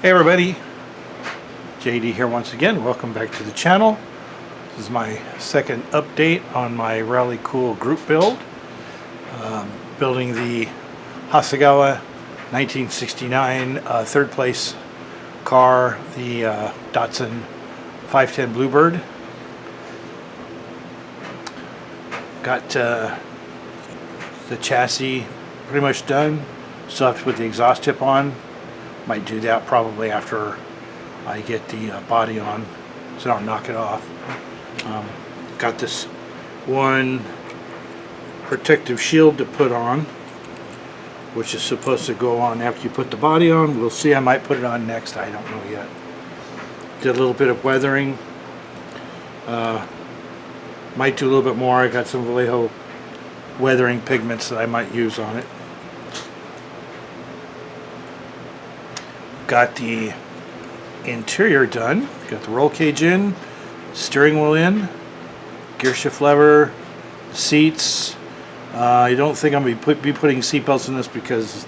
Hey everybody, JD here once again. Welcome back to the channel. This is my second update on my Rally Cool group build. Building the Hasegawa 1969 third place car, the Datsun 510 Bluebird. Got the chassis pretty much done. Still have to put the exhaust tip on. Might do that probably after I get the body on, so I don't knock it off. Got this one protective shield to put on, which is supposed to go on after you put the body on. We'll see. I might put it on next. I don't know yet. Did a little bit of weathering. Might do a little bit more. I got some Vallejo weathering pigments that I might use on it. Got the interior done. Got the roll cage in, steering wheel in, gear shift lever, seats. I don't think I'm going to be putting seatbelts in this because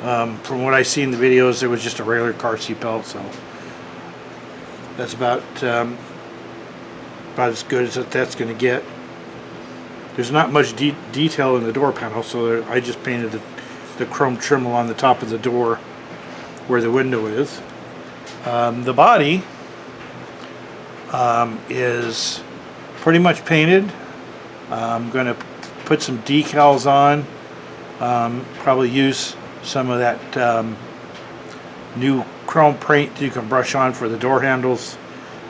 from what I see in the videos, there was just a regular car seatbelt, so that's about as good as that's going to get. There's not much detail in the door panel, so I just painted the chrome trim along the top of the door where the window is. The body is pretty much painted. I'm going to put some decals on, probably use some of that new chrome paint you can brush on for the door handles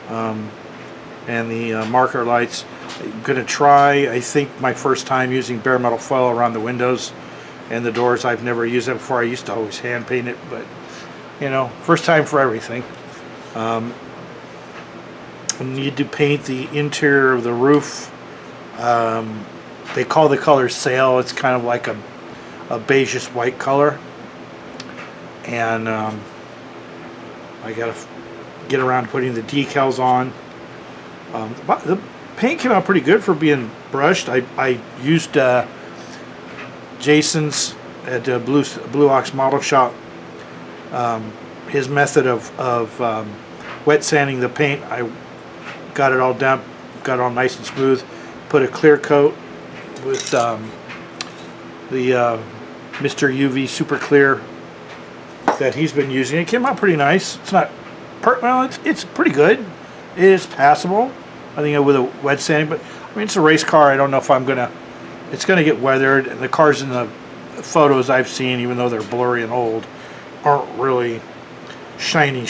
and the marker lights. I'm going to try, I think, my first time using bare metal foil around the windows and the doors. I've never used that before. I used to always hand paint it, but you know, first time for everything. I need to paint the interior of the roof. They call the color sail. It's kind of like a beigeish white color. And I gotta get around to putting the decals on. The paint came out pretty good for being brushed. I used Jason's at Blue Ox Model Shop. His method of wet sanding the paint. I got it all down, got it all nice and smooth. Put a clear coat with the Mr. UV Super Clear that he's been using. It came out pretty nice. It's not well. It's pretty good. It is passable. I think with a wet sanding, but I mean it's a race car. I don't know if it's gonna get weathered. And the cars in the photos I've seen, even though they're blurry and old, aren't really shiny.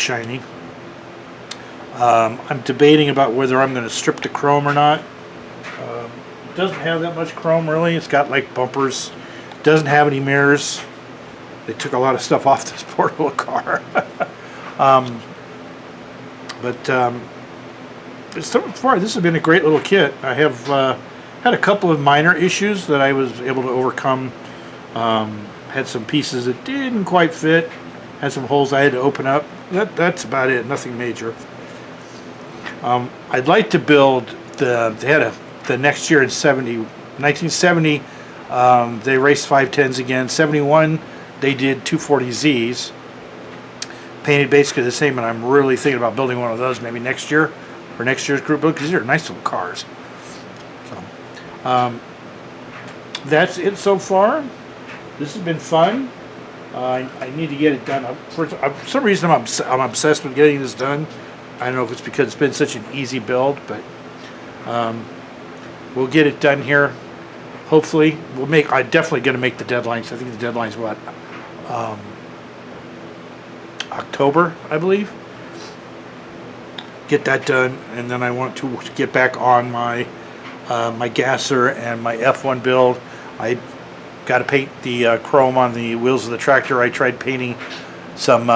I'm debating about whether I'm going to strip the chrome or not. It doesn't have that much chrome really. It's got like bumpers. It doesn't have any mirrors. They took a lot of stuff off this poor little car. So far this has been a great little kit. I have had a couple of minor issues that I was able to overcome. Had some pieces that didn't quite fit. Had some holes I had to open up. That's about it. Nothing major. I'd like to build the next year in 1970. They raced 510s again. 71 they did 240Zs, painted basically the same. And I'm really thinking about building one of those maybe next year for next year's group build because these are nice little cars. So that's it so far. This has been fun. I need to get it done. For some reason, I'm obsessed with getting this done. I don't know if it's because it's been such an easy build, but we'll get it done here. Hopefully, I'm definitely going to make the deadlines. I think the deadline's what? October, I believe. Get that done, and then I want to get back on my my gasser and my F1 build. I got to paint the chrome on the wheels of the tractor. I tried painting some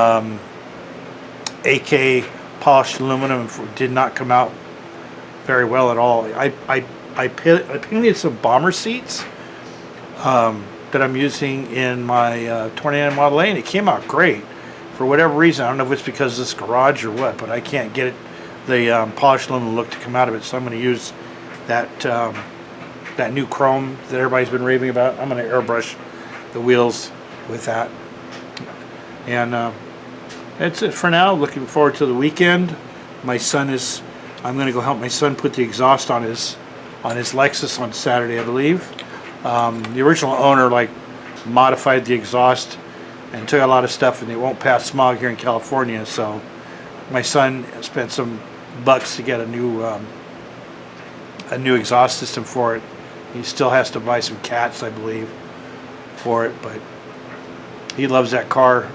AK polished aluminum. It did not come out very well at all. I painted some bomber seats that I'm using in my 29 Model A, and it came out great. For whatever reason, I don't know if it's because of this garage or what, but I can't get the polished aluminum look to come out of it, so I'm going to use that that new chrome that everybody's been raving about. I'm going to airbrush the wheels with that. And That's it for now. Looking forward to the weekend. I'm going to go help my son put the exhaust on his Lexus on Saturday, I believe. The original owner modified the exhaust and took a lot of stuff, and it won't pass smog here in California. So my son spent some bucks to get a new exhaust system for it. He still has to buy some cats, I believe, for it, but he loves that car.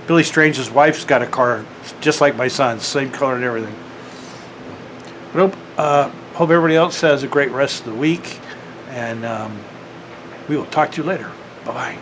Billy Strange's wife's got a car just like my son's, same color and everything. But hope everybody else has a great rest of the week, and we will talk to you later. Bye-bye.